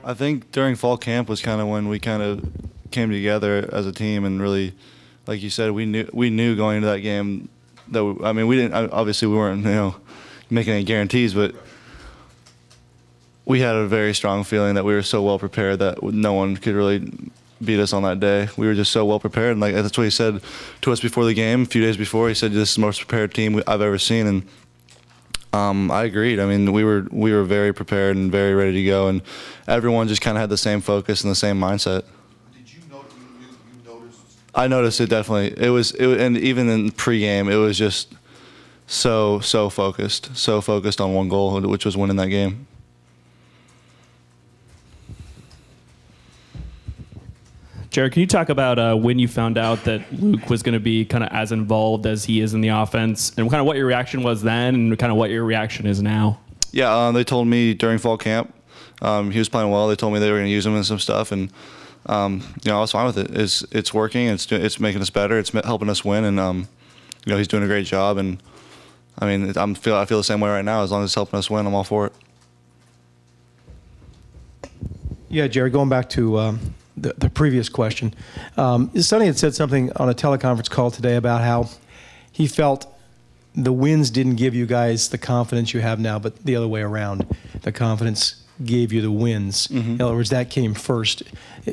I think during fall camp was kind of when we kind of came together as a team and really, like you said, we knew going into that game that I mean we didn't obviously we weren't making any guarantees, but we had a very strong feeling that we were so well prepared that no one could really beat us on that day. We were just so well prepared, and like that's what he said to us before the game, a few days before. He said, "This is the most prepared team I've ever seen," and I agreed. I mean, we were very prepared and very ready to go, and everyone just kind of had the same focus and the same mindset. Did you notice? You noticed? I noticed it definitely. It was, and even in pregame, it was just so focused on one goal, which was winning that game. Jared, can you talk about when you found out that Luke was going to be kind of as involved as he is in the offense, and kind of what your reaction was then, and kind of what your reaction is now? Yeah, they told me during fall camp he was playing well. They told me they were going to use him in some stuff, and I was fine with it. It's working. It's making us better. It's helping us win, and he's doing a great job. And I mean, I feel the same way right now. As long as it's helping us win, I'm all for it. Yeah, Jared, going back to the previous question, Sonny had said something on a teleconference call today about how he felt the wins didn't give you guys the confidence you have now, but the other way around. The confidence gave you the wins. Mm-hmm. In other words, that came first.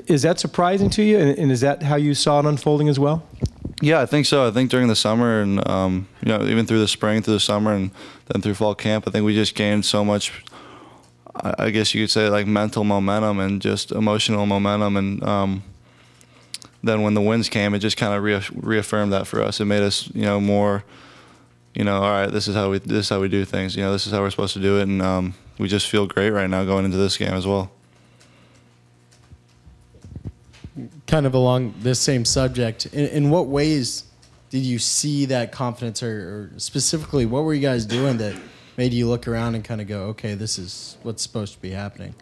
Is that surprising to you, and is that how you saw it unfolding as well? Yeah, I think so. I think during the summer and even through the spring, through the summer, and then through fall camp, I think we just gained so much, I guess you could say, like mental momentum and just emotional momentum. And then when the wins came, it just kind of reaffirmed that for us. It made us, more, all right, this is how we do things. This is how we're supposed to do it, and we just feel great right now going into this game as well. Kind of along this same subject, in what ways did you see that confidence, or specifically, what were you guys doing that made you look around and kind of go, okay, this is what's supposed to be happening?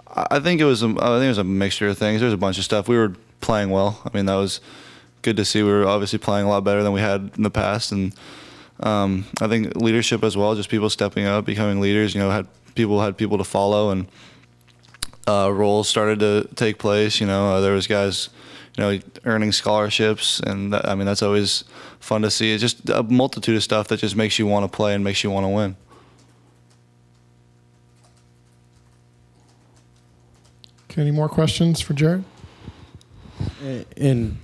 I think it was a mixture of things. There's a bunch of stuff. We were playing well. I mean, that was good to see. We were obviously playing a lot better than we had in the past, and I think leadership as well, just people stepping up, becoming leaders. Had people to follow, and roles started to take place. There was guys, earning scholarships, and that's always fun to see. It's just a multitude of stuff that just makes you want to play and makes you want to win. Okay, any more questions for Jared? And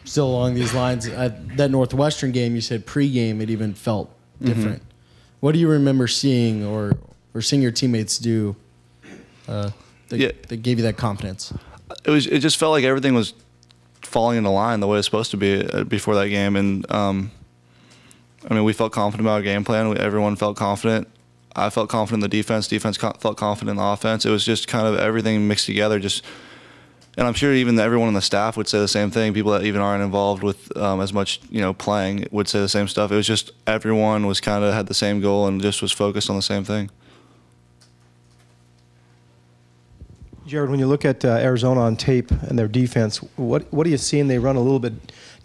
still along these lines, that Northwestern game, you said pregame, it even felt different. Mm-hmm. What do you remember seeing or seeing your teammates do that gave you that confidence? It just felt like everything was falling into line the way it's supposed to be before that game, and we felt confident about our game plan. Everyone felt confident. I felt confident in the defense. Defense felt confident in the offense. It was just kind of everything mixed together. And I'm sure even everyone on the staff would say the same thing. People that even aren't involved with as much, playing would say the same stuff. It was just everyone was kind of had the same goal and just was focused on the same thing. Jared, when you look at Arizona on tape and their defense, what are you seeing? They run a little bit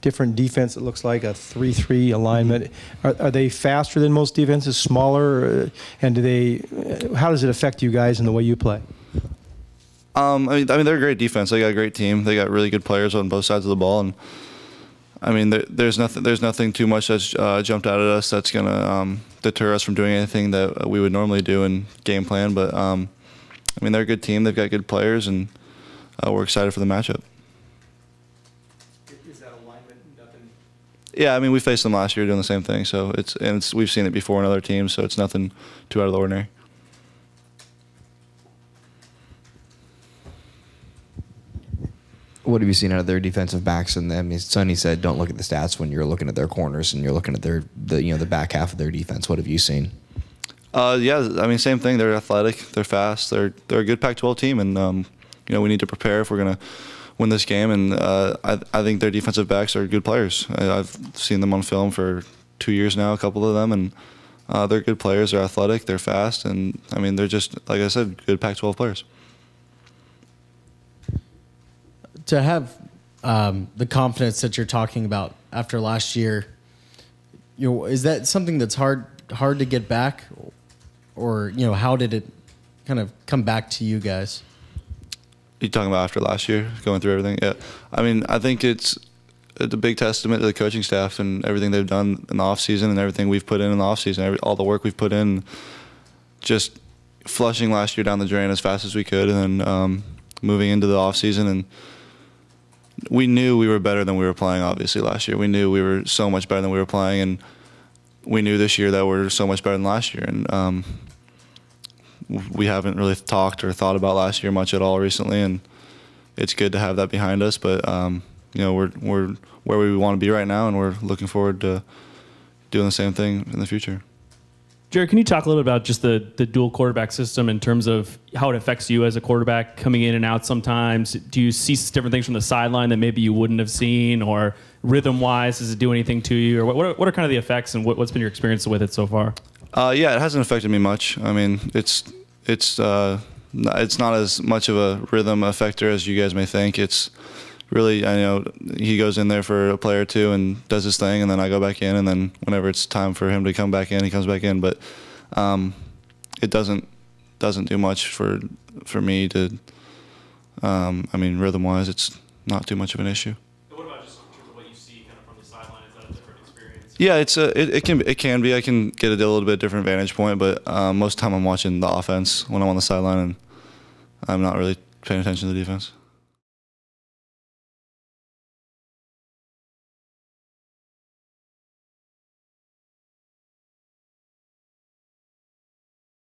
different defense. It looks like a 3-3 alignment. Are they faster than most defenses, smaller, and how does it affect you guys in the way you play? They're a great defense. They got a great team. They got really good players on both sides of the ball, and there's nothing too much that's jumped out at us that's gonna deter us from doing anything that we would normally do in game plan. But they're a good team. They've got good players, and we're excited for the matchup. Is that alignment nothing? Yeah, we faced them last year doing the same thing. So we've seen it before in other teams. So it's nothing too out of the ordinary. What have you seen out of their defensive backs? And Sonny said, don't look at the stats when you're looking at their corners and you're looking at the back half of their defense. What have you seen? Same thing. They're athletic. They're fast. They're a good Pac-12 team, and we need to prepare if we're gonna win this game. And I think their defensive backs are good players. I've seen them on film for 2 years now, a couple of them, and they're good players. They're athletic. They're fast, and they're just, like I said, good Pac-12 players. To have the confidence that you're talking about after last year, is that something that's hard to get back, or how did it kind of come back to you guys? You talking about after last year, going through everything? Yeah. I mean, I think it's a big testament to the coaching staff and everything they've done in the offseason and everything we've put in the offseason, all the work we've put in, just flushing last year down the drain as fast as we could, and then moving into the offseason. And we knew we were better than we were playing, obviously, last year. We knew we were so much better than we were playing, and we knew this year that we're so much better than last year. And we haven't really talked or thought about last year much at all recently, and it's good to have that behind us. But we're where we want to be right now, and we're looking forward to doing the same thing in the future. Jared, can you talk a little bit about just the dual quarterback system in terms of how it affects you as a quarterback coming in and out sometimes? Do you see different things from the sideline that maybe you wouldn't have seen, or rhythm-wise, does it do anything to you? Or what are kind of the effects, and what's been your experience with it so far? Yeah, it hasn't affected me much. I mean, it's not as much of a rhythm affector as you guys may think. It's really, I know he goes in there for a play or two and does his thing, and then I go back in, and then whenever it's time for him to come back in, he comes back in. But it doesn't do much for me to. I mean, rhythm-wise, it's not too much of an issue. What about just in terms of what you see kind of from the sideline? Is that a different experience? Yeah, it can be. I can get a little bit different vantage point, but most of the time I'm watching the offense when I'm on the sideline, and I'm not really paying attention to the defense.